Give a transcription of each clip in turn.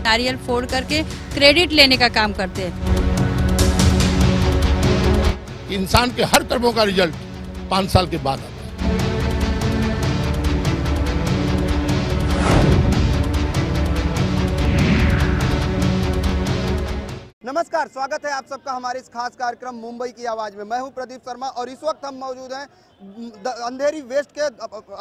नारियल फोड़ करके क्रेडिट लेने का काम करते हैं। इंसान के हर कर्मों का रिजल्ट 5 साल के बाद आता है। नमस्कार, स्वागत है आप सबका हमारे इस खास कार्यक्रम मुंबई की आवाज में। मैं हूं प्रदीप शर्मा और इस वक्त हम मौजूद हैं अंधेरी वेस्ट के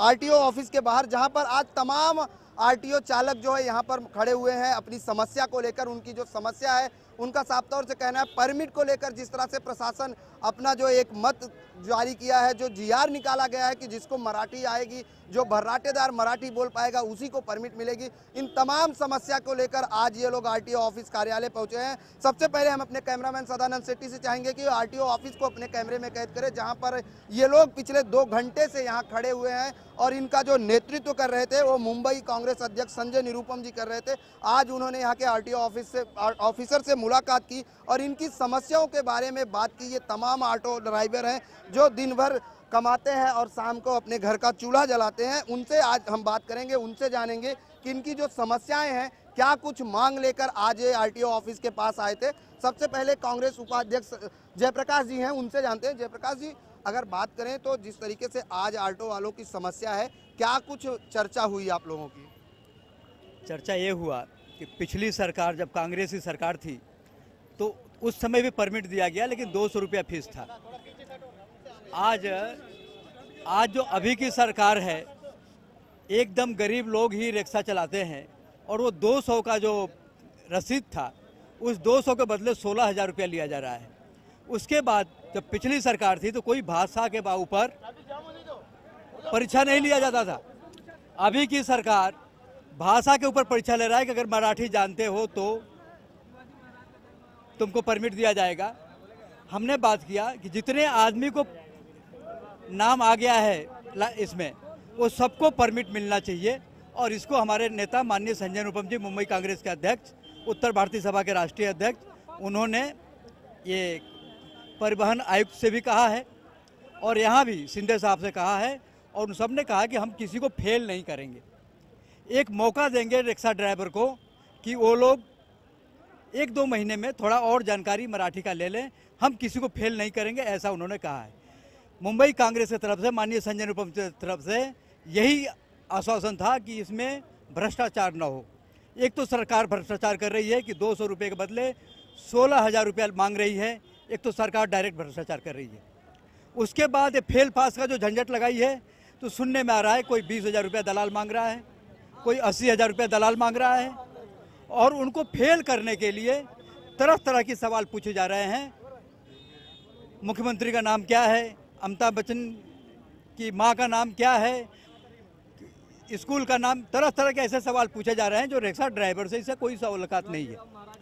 आरटीओ ऑफिस के बाहर, जहां पर आज तमाम आरटीओ चालक जो है यहां पर खड़े हुए हैं अपनी समस्या को लेकर। उनकी जो समस्या है उनका साफ तौर से कहना है परमिट को लेकर जिस तरह से प्रशासन अपना जो एक मत जारी किया है, जो जीआर निकाला गया है कि जिसको मराठी आएगी, जो भर्राटेदार मराठी बोल पाएगा उसी को परमिट मिलेगी। इन तमाम समस्या को लेकर आज ये लोग आरटीओ ऑफिस कार्यालय पहुंचे हैं। सबसे पहले हम अपने कैमरामैन सदानंद सेट्टी से चाहेंगे कि आरटीओ ऑफिस को अपने कैमरे में कैद करें, जहां पर ये लोग पिछले 2 घंटे से यहाँ खड़े हुए हैं और इनका जो नेतृत्व कर रहे थे वो मुंबई कांग्रेस अध्यक्ष संजय निरुपम जी कर रहे थे। आज उन्होंने यहाँ के आरटीओ ऑफिसर से मुलाकात की और इनकी समस्याओं के बारे में बात की। ये तमाम ऑटो ड्राइवर हैं जो दिन भर कमाते हैं और शाम को अपने घर का चूल्हा जलाते हैं। उनसे आज हम बात करेंगे, उनसे जानेंगे कि इनकी जो समस्याएं हैं, क्या कुछ मांग लेकर आज ये आरटीओ ऑफिस के पास आए थे। सबसे पहले कांग्रेस उपाध्यक्ष जयप्रकाश जी हैं, उनसे जानते हैं। जयप्रकाश जी, अगर बात करें तो जिस तरीके से आज ऑटो वालों की समस्या है, क्या कुछ चर्चा हुई आप लोगों की? चर्चा ये हुआ कि पिछली सरकार जब कांग्रेस की सरकार थी तो उस समय भी परमिट दिया गया, लेकिन 200 रुपया फीस था। आज जो अभी की सरकार है, एकदम गरीब लोग ही रिक्शा चलाते हैं और वो 200 का जो रसीद था उस 200 के बदले 16,000 रुपया लिया जा रहा है। उसके बाद जब पिछली सरकार थी तो कोई भाषा के ऊपर परीक्षा नहीं लिया जाता था। अभी की सरकार भाषा के ऊपर परीक्षा ले रहा है कि अगर मराठी जानते हो तो तुमको परमिट दिया जाएगा। हमने बात किया कि जितने आदमी को नाम आ गया है इसमें, वो सबको परमिट मिलना चाहिए और इसको हमारे नेता माननीय संजय निरुपम जी, मुंबई कांग्रेस के अध्यक्ष, उत्तर भारतीय सभा के राष्ट्रीय अध्यक्ष, उन्होंने ये परिवहन आयुक्त से भी कहा है और यहाँ भी शिंदे साहब से कहा है और उन सब ने कहा कि हम किसी को फेल नहीं करेंगे। एक मौका देंगे रिक्शा ड्राइवर को कि वो लोग 1-2 महीने में थोड़ा और जानकारी मराठी का ले लें, हम किसी को फेल नहीं करेंगे, ऐसा उन्होंने कहा है। मुंबई कांग्रेस की तरफ से, माननीय संजय निरुपम की तरफ से यही आश्वासन था कि इसमें भ्रष्टाचार न हो। एक तो सरकार भ्रष्टाचार कर रही है कि 200 रुपये के बदले 16,000 रुपया मांग रही है। एक तो सरकार डायरेक्ट भ्रष्टाचार कर रही है। उसके बाद ये फेल पास का जो झंझट लगाई है, तो सुनने में आ रहा है कोई 20,000 रुपया दलाल मांग रहा है, कोई 80,000 रुपया दलाल मांग रहा है और उनको फेल करने के लिए तरह तरह के सवाल पूछे जा रहे हैं। मुख्यमंत्री का नाम क्या है, अमिताभ बच्चन की माँ का नाम क्या है, स्कूल का नाम, तरह तरह के ऐसे सवाल पूछे जा रहे हैं जो रिक्शा ड्राइवर से इससे कोई सवालत नहीं है।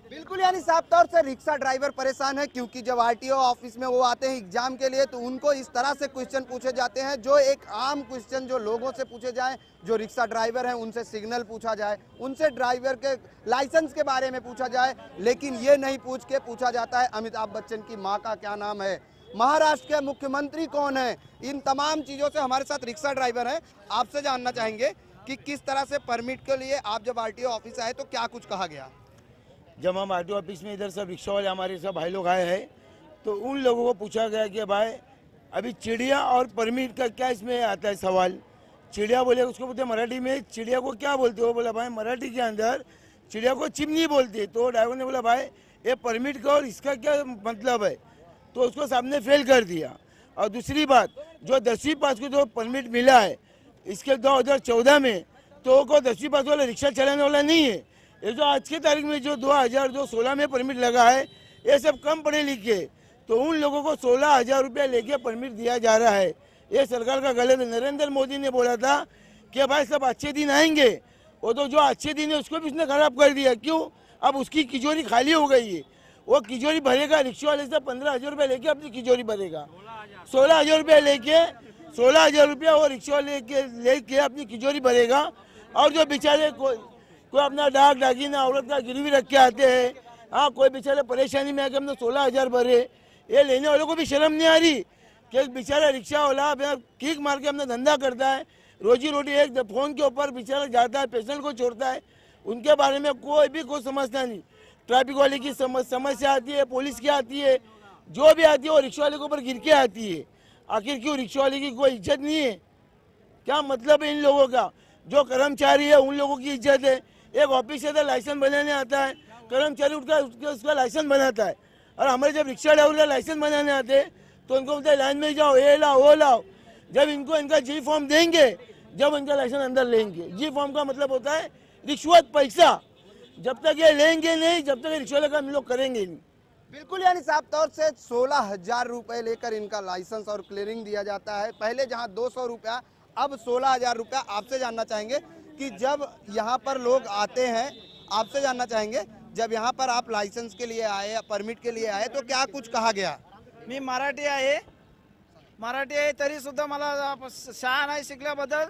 बिल्कुल, यानी साफ तौर से रिक्शा ड्राइवर परेशान है क्योंकि जब आरटीओ ऑफिस में वो आते हैं एग्जाम के लिए तो उनको इस तरह से क्वेश्चन पूछे जाते हैं जो एक आम क्वेश्चन जो लोगों से पूछे जाए, जो रिक्शा ड्राइवर हैं उनसे सिग्नल पूछा जाए, उनसे ड्राइवर के लाइसेंस के बारे में पूछा जाए, लेकिन ये नहीं पूछा जाता है अमिताभ बच्चन की माँ का क्या नाम है, महाराष्ट्र के मुख्यमंत्री कौन है। इन तमाम चीज़ों से हमारे साथ रिक्शा ड्राइवर हैं। आपसे जानना चाहेंगे कि किस तरह से परमिट के लिए आप जब आरटीओ ऑफिस आए तो क्या कुछ कहा गया? जब हम आरटीओ ऑफिस में इधर सब रिक्शा वाले हमारे सब भाई लोग आए हैं तो उन लोगों को पूछा गया कि भाई अभी चिड़िया और परमिट का क्या इसमें आता है सवाल। चिड़िया बोले, उसको बोलते मराठी में चिड़िया को क्या बोलते हो? बोला भाई मराठी के अंदर चिड़िया को चिमनी बोलती है। तो ड्राइवर ने बोला भाई ये परमिट का और इसका क्या मतलब है, तो उसको सामने फेल कर दिया। और दूसरी बात, जो 10वीं पास को जो परमिट मिला है इसके 2014 में, तो को 10वीं पास वाला रिक्शा चलाने वाला नहीं है। ये जो आज की तारीख में जो 2016 में परमिट लगा है, ये सब कम पढ़े लिखे, तो उन लोगों को 16,000 रुपया लेके परमिट दिया जा रहा है। ये सरकार का गलत है। नरेंद्र मोदी ने बोला था कि भाई सब अच्छे दिन आएंगे, वो तो जो अच्छे दिन है उसको भी उसने खराब कर दिया। क्यों? अब उसकी तिजोरी खाली हो गई है। वो तिजोरी भरेगा, रिक्शा वाले से 15,000 रुपया लेके अपनी तिजोरी भरेगा। 16,000 रुपया लेके 16,000 रुपया वो रिक्शा लेके अपनी तिजोरी भरेगा। और जो बेचारे कोई अपना डाक डाकिना औरत का गिरवी रख के आते हैं, हाँ कोई बेचारे परेशानी में आके हमने 16,000 भरे, ये लेने वालों को भी शर्म नहीं आ रही कि एक बेचारा रिक्शा वाला किक मार के अपना धंधा करता है, रोजी रोटी एक फ़ोन के ऊपर बेचारा जाता है, पेशेंट को छोड़ता है, उनके बारे में कोई समझता नहीं। ट्रैफिक वाले की समस्या आती है, पुलिस की आती है, जो भी आती है वो रिक्शा वाले के ऊपर गिर के आती है। आखिर क्यों रिक्शा वाले की कोई इज्जत नहीं है? क्या मतलब है इन लोगों का? जो कर्मचारी है उन लोगों की इज्जत है। एक ऑफिस से लाइसेंस बनाने आता है, कर्मचारी उठकर उसका लाइसेंस बनाता है, और हमारे जब रिक्शा ड्राइवर का लाइसेंस बनाने आते हैं तो उनको बोलते हैं लाइन में जाओ, ये लाओ वो लाओ। जब इनको इनका जी फॉर्म देंगे, जब इनका लाइसेंस अंदर लेंगे। जी फॉर्म का मतलब होता है रिश्वत, पैसा। जब तक ये लेंगे नहीं, जब तक रिक्शा वाले का हम लोग करेंगे नहीं। बिल्कुल, यानी साफ तौर से 16,000 रुपए लेकर इनका लाइसेंस और क्लियरिंग दिया जाता है। पहले जहां 200 रुपया, अब 16,000 रुपया। आपसे जानना चाहेंगे कि जब यहाँ पर लोग आते हैं, आपसे जानना चाहेंगे जब यहाँ पर आप लाइसेंस के लिए आए या परमिट के लिए आए तो क्या कुछ कहा गया? मी मराठी आहे तरी सुद्धा मला शाळा नाही शिकल्याबद्दल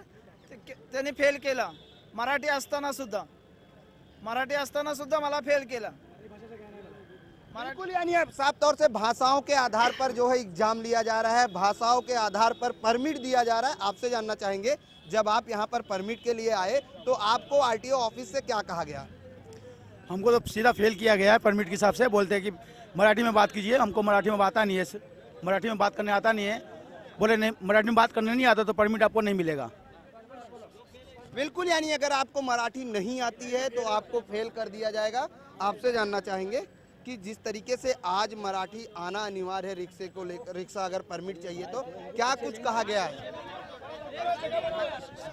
त्यांनी फेल केला। मराठी असताना सुद्धा मला फेल केला। बिल्कुल, यानी अब साफ तौर से भाषाओं के आधार पर जो है एग्जाम लिया जा रहा है, भाषाओं के आधार पर परमिट दिया जा रहा है। आपसे जानना चाहेंगे जब आप यहाँ पर परमिट के लिए आए तो आपको आरटीओ ऑफिस से क्या कहा गया? हमको तो सीधा फेल किया गया है परमिट के हिसाब से। बोलते हैं कि मराठी में बात कीजिए, हमको मराठी में आता नहीं है, मराठी में बात करने आता नहीं है। बोले नहीं, मराठी में बात करने नहीं आता तो परमिट आपको नहीं मिलेगा। बिल्कुल, यानी अगर आपको मराठी नहीं आती है तो आपको फेल कर दिया जाएगा। आपसे जानना चाहेंगे कि जिस तरीके से आज मराठी आना अनिवार्य है रिक्शे को लेकर, रिक्शा अगर परमिट चाहिए तो क्या कुछ कहा गया है?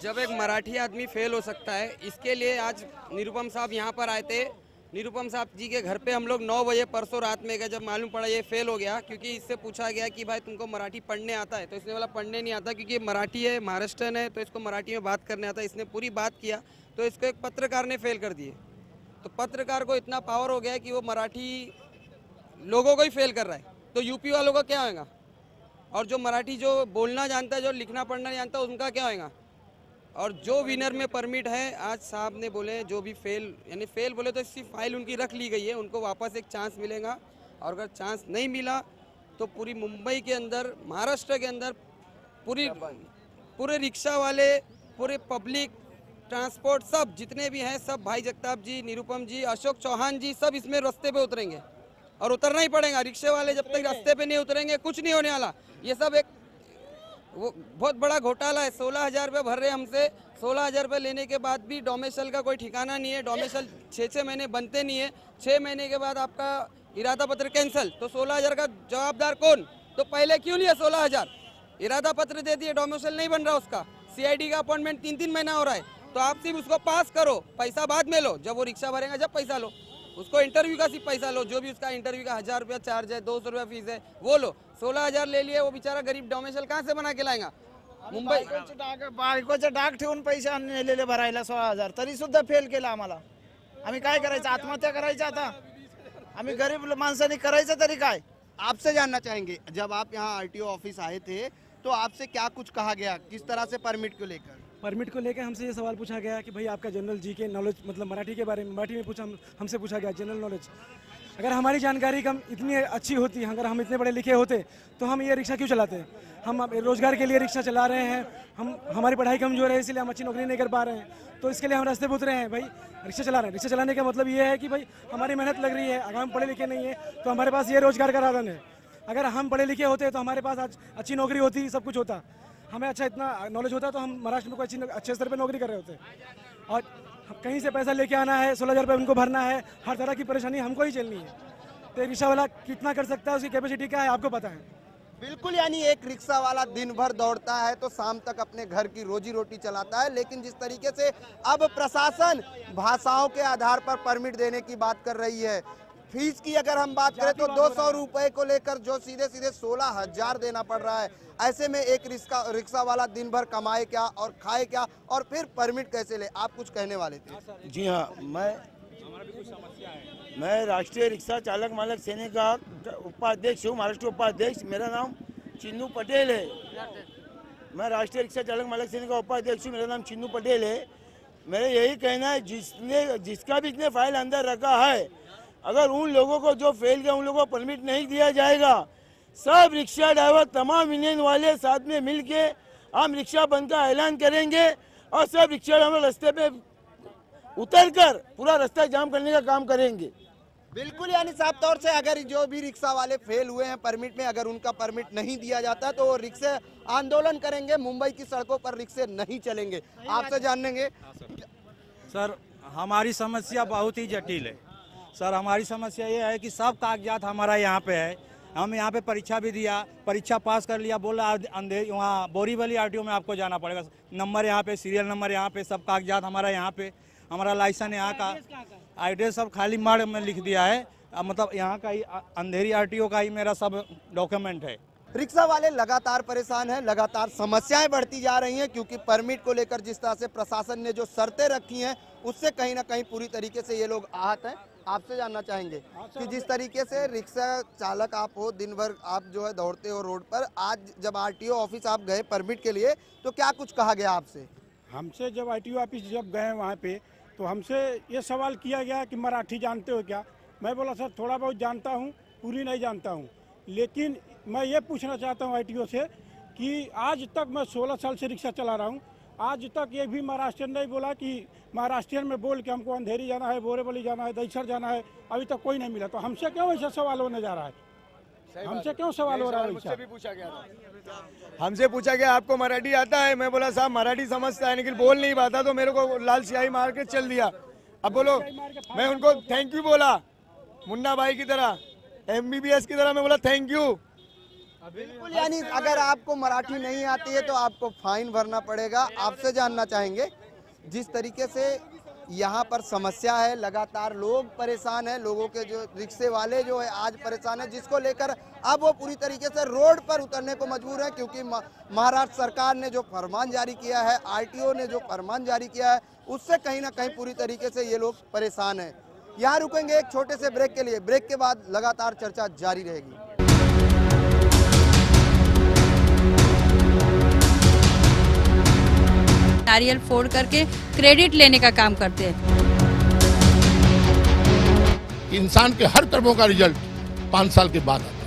जब एक मराठी आदमी फेल हो सकता है, इसके लिए आज निरुपम साहब यहाँ पर आए थे। निरुपम साहब जी के घर पे हम लोग 9 बजे परसों रात में गए। जब मालूम पड़ा ये फेल हो गया, क्योंकि इससे पूछा गया कि भाई तुमको मराठी पढ़ने आता है, तो इसने बोला पढ़ने नहीं आता, क्योंकि मराठी है, महाराष्ट्रन है, तो इसको मराठी में बात करने आता है। इसने पूरी बात किया तो इसको एक पत्रकार ने फेल कर दिए। तो पत्रकार को इतना पावर हो गया है कि वो मराठी लोगों को ही फेल कर रहा है, तो यूपी वालों का क्या होगा? और जो मराठी जो बोलना जानता है, जो लिखना पढ़ना नहीं जानता, उनका क्या होगा? और जो विनर में परमिट है, आज साहब ने बोले जो भी फेल, यानी फेल बोले तो इसकी फाइल उनकी रख ली गई है, उनको वापस एक चांस मिलेगा। और अगर चांस नहीं मिला तो पूरी मुंबई के अंदर, महाराष्ट्र के अंदर पूरे रिक्शा वाले, पूरे पब्लिक ट्रांसपोर्ट, सब जितने भी हैं, सब भाई जगताप जी, निरुपम जी, अशोक चौहान जी, सब इसमें रास्ते पे उतरेंगे और उतरना ही पड़ेगा। रिक्शे वाले जब तक रास्ते पे नहीं उतरेंगे कुछ नहीं होने वाला। ये सब एक वो बहुत बड़ा घोटाला है। 16,000 रुपये भर रहे हमसे, 16,000 रुपये लेने के बाद भी डोमेसल का कोई ठिकाना नहीं है। डोमेसल 6 महीने बनते नहीं है, 6 महीने के बाद आपका इरादा पत्र कैंसिल, तो 16,000 का जवाबदार कौन? तो पहले क्यों लिया 16,000? इरादा पत्र दे दिए, डोमेसल नहीं बन रहा उसका, सीआईडी का अपॉइंटमेंट 3-3 महीना हो रहा है, तो आप सिर्फ उसको पास करो, पैसा बाद में लो। जब वो रिक्शा भरेगा जब पैसा लो, उसको इंटरव्यू का सिर्फ पैसा लो, जो भी उसका इंटरव्यू का 1,000 रुपया चार्ज है, 200 रुपया फीस है, वो लो। 16,000 ले लिए, वो बेचारा गरीब डोमेसल कहाँ से बना के लाएगा? मुंबई बायकोचं डाग ठेवून पैसे नेलेले भरायला 16,000, तरी सुद्धा फेल केला आम्हाला। आम्ही काय करायचं? आत्महत्या करायची आता? आम्ही गरीब माणसांनी करायचं तरी काय? आपसे जानना चाहेंगे जब आप यहाँ आरटीओ ऑफिस आए थे तो आपसे क्या कुछ कहा गया, किस तरह से परमिट को लेकर? परमिट को लेकर हमसे ये सवाल पूछा गया कि भाई आपका जनरल जी के नॉलेज, मतलब मराठी के बारे में, मराठी में हमसे पूछा गया जनरल नॉलेज। अगर हमारी जानकारी कम इतनी अच्छी होती, अगर हम इतने बड़े लिखे होते तो हम ये रिक्शा क्यों चलाते? हम रोज़गार के लिए रिक्शा चला रहे हैं, हमारी पढ़ाई कमज़ोर है इसलिए हम अच्छी नौकरी नहीं कर पा रहे हैं, तो इसके लिए हम रास्ते पे उतरे हैं। भाई रिक्शा चला रहे हैं, रिक्शा चलाने का मतलब ये है कि भाई हमारी मेहनत लग रही है। अगर हम पढ़े लिखे नहीं है तो हमारे पास ये रोज़गार का साधन है। अगर हम पढ़े लिखे होते तो हमारे पास आज अच्छी नौकरी होती, सब कुछ होता, हमें अच्छा इतना नॉलेज होता तो हम महाराष्ट्र में कोई अच्छे स्तर पे नौकरी कर रहे होते। और कहीं से पैसा लेके आना है, 16,000 रुपये उनको भरना है, हर तरह की परेशानी हमको ही झेलनी है। तो रिक्शा वाला कितना कर सकता है, उसकी कैपेसिटी क्या है, आपको पता है। बिल्कुल, यानी एक रिक्शा वाला दिन भर दौड़ता है तो शाम तक अपने घर की रोजी रोटी चलाता है, लेकिन जिस तरीके से अब प्रशासन भाषाओं के आधार पर परमिट देने की बात कर रही है, फीस की अगर हम बात करें तो 200 रुपए को लेकर जो सीधे 16,000 देना पड़ रहा है, ऐसे में एक रिक्शा वाला दिन भर कमाए क्या और खाए क्या और फिर परमिट कैसे ले? आप कुछ कहने वाले थे? जी हाँ, मैं राष्ट्रीय रिक्शा चालक मालक सेना का उपाध्यक्ष हूँ, महाराष्ट्र उपाध्यक्ष। मेरा नाम चिन्नू पटेल है। मैं राष्ट्रीय रिक्शा चालक मालक सेना का उपाध्यक्ष हूँ, मेरा नाम चिन्नू पटेल है। मेरा यही कहना है, जिसका भी इतने फाइल अंदर रखा है, अगर उन लोगों को जो फेल किया उन लोगों को परमिट नहीं दिया जाएगा, सब रिक्शा ड्राइवर, तमाम यूनियन वाले साथ में मिलके हम रिक्शा बंद का ऐलान करेंगे और सब रिक्शा ड्राइवर रास्ते पे उतर कर पूरा रास्ता जाम करने का काम करेंगे। बिल्कुल, यानी साफ तौर से अगर जो भी रिक्शा वाले फेल हुए हैं परमिट में, अगर उनका परमिट नहीं दिया जाता तो वो रिक्शे आंदोलन करेंगे, मुंबई की सड़कों पर रिक्शे नहीं चलेंगे। आपसे जानेंगे सर, हमारी समस्या बहुत ही जटिल है सर। हमारी समस्या ये है कि सब कागजात हमारा यहाँ पे है, हम यहाँ पे परीक्षा भी दिया, परीक्षा पास कर लिया, बोला अंधेरी वहाँ बोरीवली आरटीओ में आपको जाना पड़ेगा, नंबर यहाँ पे, सीरियल नंबर यहाँ पे, सब कागजात हमारा यहाँ पे, हमारा लाइसेंस यहाँ का, एड्रेस सब खाली मार्ग में लिख दिया है, मतलब यहाँ का ही अंधेरी आरटीओ का ही मेरा सब डॉक्यूमेंट है। रिक्शा वाले लगातार परेशान हैं, लगातार समस्याएं बढ़ती जा रही हैं, क्योंकि परमिट को लेकर जिस तरह से प्रशासन ने जो शर्तें रखी हैं उससे कहीं ना कहीं पूरी तरीके से ये लोग आहत हैं। आपसे जानना चाहेंगे कि जिस तरीके से रिक्शा चालक आप हो, दिन भर आप जो है दौड़ते हो रोड पर, आज जब आरटीओ ऑफिस आप गए परमिट के लिए तो क्या कुछ कहा गया आपसे? हमसे जब आरटीओ ऑफिस जब गए वहाँ पे तो हमसे ये सवाल किया गया कि मराठी जानते हो क्या? मैं बोला सर थोड़ा बहुत जानता हूँ, पूरी नहीं जानता हूँ। लेकिन मैं ये पूछना चाहता हूँ आरटीओ से कि आज तक मैं 16 साल से रिक्शा चला रहा हूँ, आज तक ये भी महाराष्ट्रियन नहीं बोला कि महाराष्ट्रियन में बोल के हमको अंधेरी जाना है, बोरीवली जाना है, दहीसर जाना है, अभी तक कोई नहीं मिला। तो हमसे क्यों ऐसा सवाल होने जा रहा है? हमसे क्यों सवाल हो रहा है? मुझसे भी पूछा गया था, हमसे पूछा गया आपको मराठी आता है? मैं बोला साहब मराठी समझता है लेकिन बोल नहीं पाता, तो मेरे को लाल स्याही मार के चल दिया। अब बोलो, मैं उनको थैंक यू बोला, मुन्ना भाई की तरह, MBBS की तरह मैं बोला थैंक यू। बिल्कुल, यानी अगर आपको मराठी नहीं आती है तो आपको फाइन भरना पड़ेगा। आपसे जानना चाहेंगे जिस तरीके से यहाँ पर समस्या है, लगातार लोग परेशान हैं, लोगों के जो रिक्शे वाले जो है आज परेशान है, जिसको लेकर अब वो पूरी तरीके से रोड पर उतरने को मजबूर है, क्योंकि महाराष्ट्र सरकार ने जो फरमान जारी किया है, आरटीओ ने जो फरमान जारी किया है, उससे कहीं ना कहीं पूरी तरीके से ये लोग परेशान हैं। यहाँ रुकेंगे एक छोटे से ब्रेक के लिए, ब्रेक के बाद लगातार चर्चा जारी रहेगी। नारियल फोड़ करके क्रेडिट लेने का काम करते हैं। इंसान के हर कर्मों का रिजल्ट 5 साल के बाद आता है।